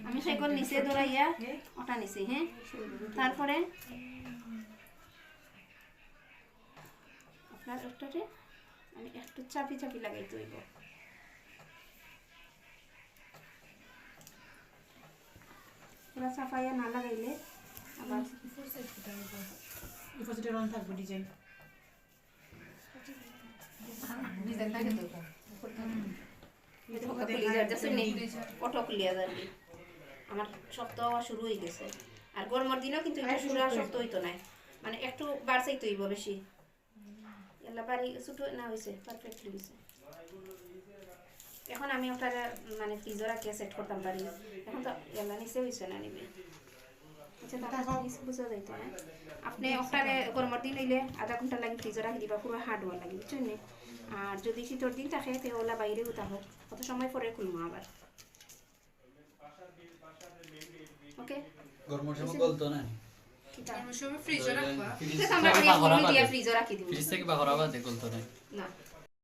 আমি সেগুলো নিচে ধরাইয়া ওটা নিছি। হ্যাঁ, তারপরে আপনার একটারে আমি একটু চাপি চাপি লাগাইতে হইব। পুরা চাপাইয়া না লাগাইলে আবার থাকবে ডিজাইন আমার শক্ত হওয়া শুরু হয়ে গেছে। আর গরমের দিনও কিন্তু এটা শুরু শক্ত হইতো না, মানে একটু বাড়ছেই তৈব বেশি। এলা বাড়ি ছোটো না হয়েছে, পারফেক্টলি হয়েছে। এখন আমি ওটা মানে ফ্রিজে রাখিয়ে সেট করতাম পারি। এখন তো এলা নিচে হয়েছে না নিবে। আচ্ছা দাদা বুঝা যাইতো না। আপনি ওটারে গরমের দিন হইলে আধা ঘন্টা লাগে ফ্রিজে রাখি দিবা, পুরো হার্ড হওয়া লাগে, বুঝছেন না? আর যদি শীতের দিন থাকে তো ওলা বাইরে উঠা হোক, কত সময় পরে খুলবো আবার। ওকে, গরমের সময় গলতো না, ফ্রিজে রাখবা। আমরা ফ্রিজে রাখি দিব। ফ্রিজ থেকে বাহর আওয়াজ গলতো না। না